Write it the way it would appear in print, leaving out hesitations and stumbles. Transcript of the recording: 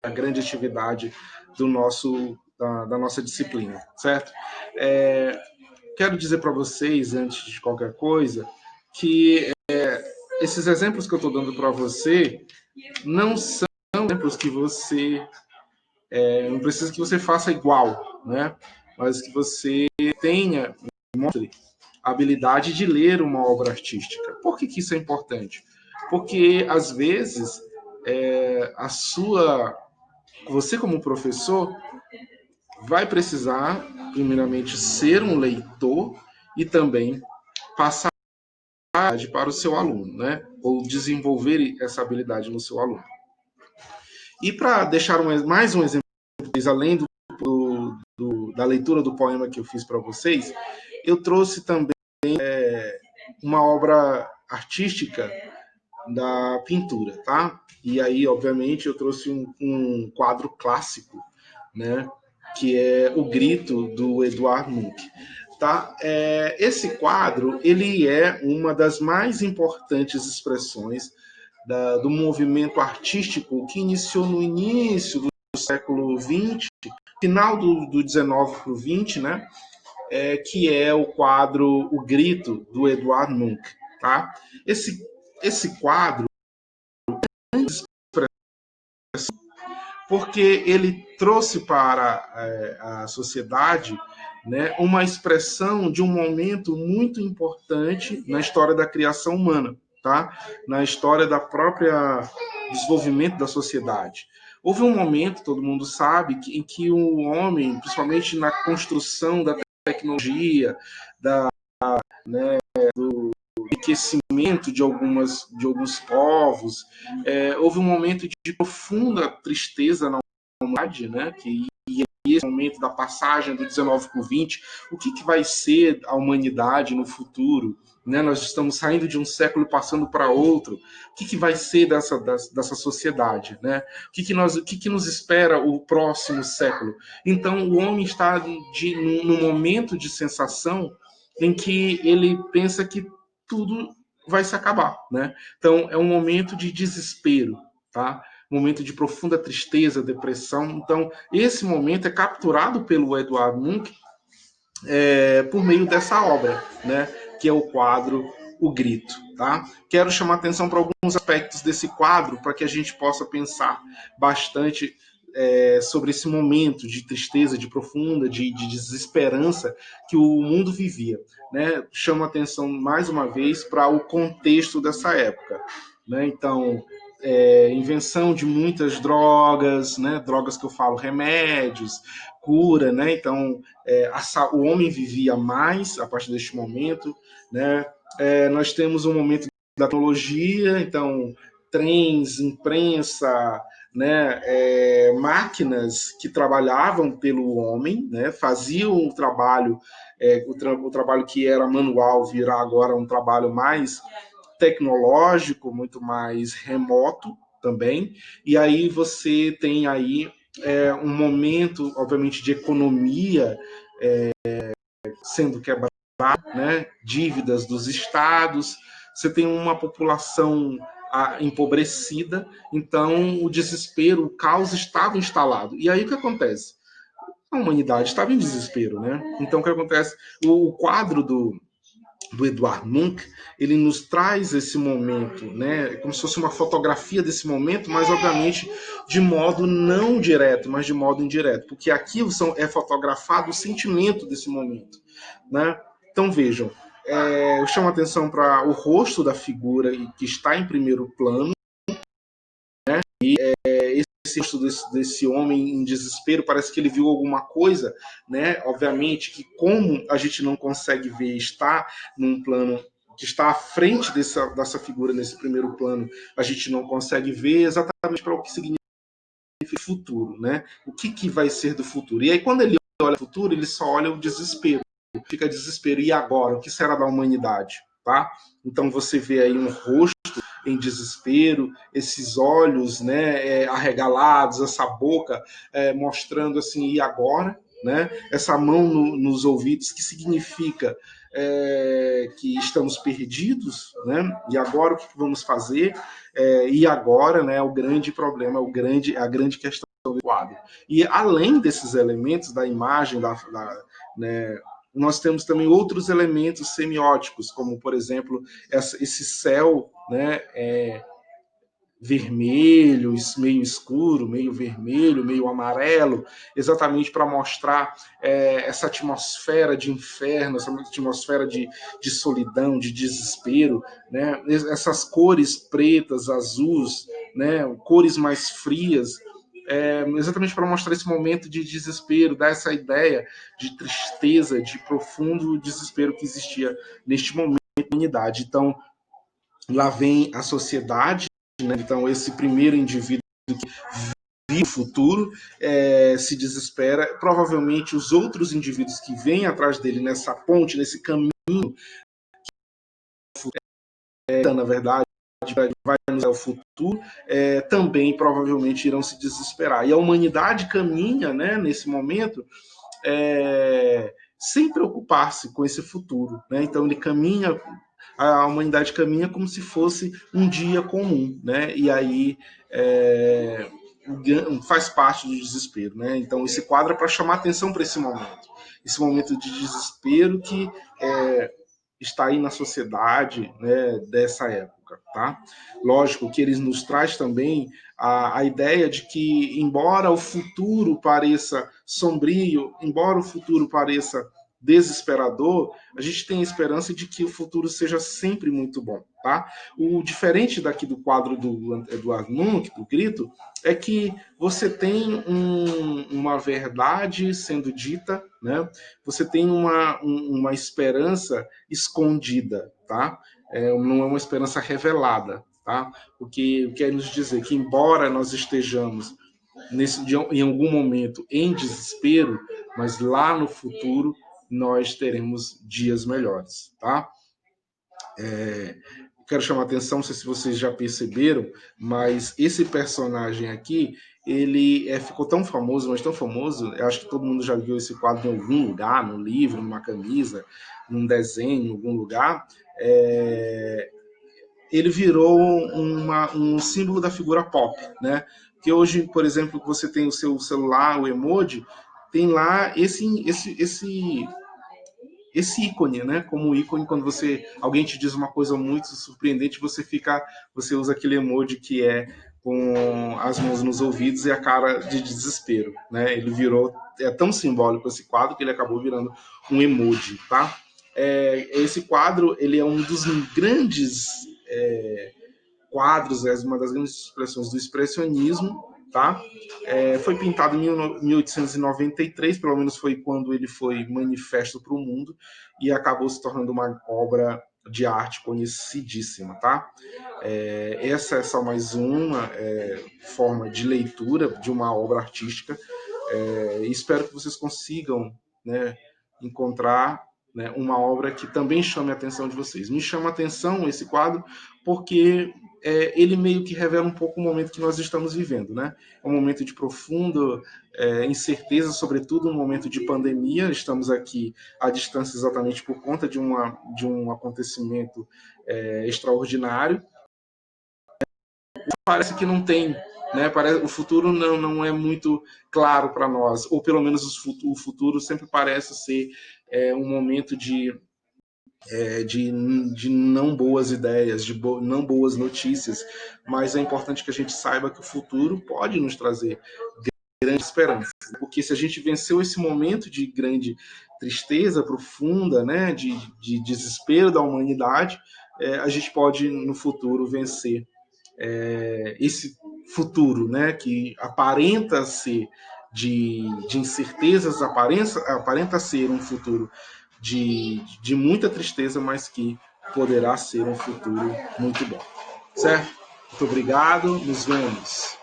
grande atividade da nossa disciplina, certo? Quero dizer para vocês, antes de qualquer coisa, que esses exemplos que eu estou dando para você não são exemplos que você não precisa que você faça igual, né? Mas que você tenha, mostre a habilidade de ler uma obra artística. Por que isso é importante? Porque às vezes você como professor vai precisar primeiramente ser um leitor e também passar para o seu aluno, né? Ou desenvolver essa habilidade no seu aluno. E para deixar mais um exemplo, além da leitura do poema que eu fiz para vocês, eu trouxe também uma obra artística da pintura, tá? E aí, obviamente, eu trouxe um quadro clássico, né? Que é O Grito, do Edvard Munch. Tá? Esse quadro ele é uma das mais importantes expressões do movimento artístico que iniciou no início do século XX, final do 19 para o 20, né? Que é o quadro O Grito, do Edvard Munch. Tá? Esse quadro, porque ele trouxe para a sociedade, né, uma expressão de um momento muito importante na história da criação humana, tá? Na história da própria desenvolvimento da sociedade. Houve um momento, todo mundo sabe, em que o homem, principalmente na construção da tecnologia, do enriquecimento de alguns povos, houve um momento de profunda tristeza na humanidade, né? E esse momento da passagem do 19 para o 20, o que vai ser a humanidade no futuro? Né? Nós estamos saindo de um século e passando para outro. O que vai ser dessa sociedade? Né? O que nos espera o próximo século? Então, o homem está num momento de sensação em que ele pensa que tudo vai se acabar, né? Então, é um momento de desespero, tá? Um momento de profunda tristeza, depressão. Então, esse momento é capturado pelo Edvard Munch por meio dessa obra, né? Que é o quadro O Grito, tá? Quero chamar atenção para alguns aspectos desse quadro para que a gente possa pensar bastante sobre esse momento de tristeza, de profunda, de desesperança que o mundo vivia. Né? Chamo atenção mais uma vez para o contexto dessa época. Né? Então, invenção de muitas drogas, né? Drogas que eu falo, remédios, cura, né? Então, o homem vivia mais a partir deste momento, né? Nós temos um momento da tecnologia, então trens, imprensa, né, máquinas que trabalhavam pelo homem, né, faziam o trabalho, o trabalho que era manual virar agora um trabalho mais tecnológico, muito mais remoto também. E aí você tem aí um momento, obviamente, de economia sendo quebrada, né, dívidas dos estados. Você tem uma população empobrecida, então o desespero, o caos estava instalado. E aí o que acontece? A humanidade estava em desespero, né? Então o que acontece? O quadro do Edvard Munch, ele nos traz esse momento, né? Como se fosse uma fotografia desse momento, mas obviamente de modo não direto, mas de modo indireto, porque aqui é fotografado o sentimento desse momento, né? Então vejam, eu chamo a atenção para o rosto da figura que está em primeiro plano, né? E esse rosto desse homem em desespero, parece que ele viu alguma coisa, né? Obviamente que como a gente não consegue ver, está num plano que está à frente dessa figura nesse primeiro plano, a gente não consegue ver exatamente para o que significa futuro, né? O que vai ser do futuro? E aí quando ele olha o futuro, ele só olha o desespero. Fica desespero. E agora? O que será da humanidade? Tá? Então você vê aí um rosto em desespero, esses olhos, né, arregalados, essa boca mostrando assim, e agora? Né? Essa mão nos ouvidos, que significa que estamos perdidos, né? E agora o que vamos fazer? E agora, né, o grande problema, a grande questão do quadro. E além desses elementos da imagem, né, nós temos também outros elementos semióticos, como, por exemplo, esse céu, né, vermelho, meio escuro, meio vermelho, meio amarelo, exatamente para mostrar essa atmosfera de inferno, essa atmosfera de solidão, de desespero, né? Essas cores pretas, azuis, né? Cores mais frias, exatamente para mostrar esse momento de desespero, dar essa ideia de tristeza, de profundo desespero que existia neste momento da humanidade. Então, lá vem a sociedade, né? Então, esse primeiro indivíduo que vive o futuro se desespera. Provavelmente, os outros indivíduos que vêm atrás dele nessa ponte, nesse caminho, na verdade, vai nos ao futuro, também provavelmente irão se desesperar. E a humanidade caminha, né, nesse momento, sem preocupar-se com esse futuro, né? Então ele caminha, a humanidade caminha como se fosse um dia comum, né? E aí faz parte do desespero, né? Então esse quadro é para chamar atenção para esse momento de desespero que está aí na sociedade, né, dessa época, tá? Lógico que ele nos traz também a ideia de que, embora o futuro pareça sombrio, embora o futuro pareça desesperador, a gente tem a esperança de que o futuro seja sempre muito bom, tá? O diferente daqui do quadro do Eduardo Munch, do Grito, é que você tem uma verdade sendo dita, né? Você tem uma esperança escondida, tá? Não é uma esperança revelada, tá? O que quer nos dizer que, embora nós estejamos em algum momento em desespero, mas lá no futuro nós teremos dias melhores, tá? Quero chamar a atenção, não sei se vocês já perceberam, mas esse personagem aqui, ele ficou tão famoso, mas tão famoso, eu acho que todo mundo já viu esse quadro em algum lugar, no livro, numa camisa, num desenho, em algum lugar. Ele virou um símbolo da figura pop, né? Que hoje, por exemplo, você tem o seu celular, o emoji, tem lá esse ícone, né? Como ícone, quando alguém te diz uma coisa muito surpreendente, você usa aquele emoji que é com as mãos nos ouvidos e a cara de desespero, né? Ele virou tão simbólico esse quadro que ele acabou virando um emoji, tá? Esse quadro ele é um dos grandes quadros, é uma das grandes expressões do expressionismo, tá? Foi pintado em 1893, pelo menos foi quando ele foi manifesto para o mundo, e acabou se tornando uma obra de arte conhecidíssima, tá? Essa é só mais uma forma de leitura de uma obra artística. Espero que vocês consigam, né, encontrar, né, uma obra que também chame a atenção de vocês. Me chama a atenção esse quadro porque ele meio que revela um pouco o momento que nós estamos vivendo, né? É um momento de profunda incerteza, sobretudo no momento de pandemia. Estamos aqui à distância exatamente por conta de um acontecimento extraordinário. Parece que não tem, né? O futuro não é muito claro para nós, ou pelo menos o futuro sempre parece ser um momento de não boas ideias, não boas notícias, mas é importante que a gente saiba que o futuro pode nos trazer grande esperança, porque se a gente venceu esse momento de grande tristeza profunda, né, de desespero da humanidade, a gente pode no futuro vencer esse futuro, né, que aparenta ser de incertezas, aparenta ser um futuro de muita tristeza, mas que poderá ser um futuro muito bom. Certo? Muito obrigado, nos vemos.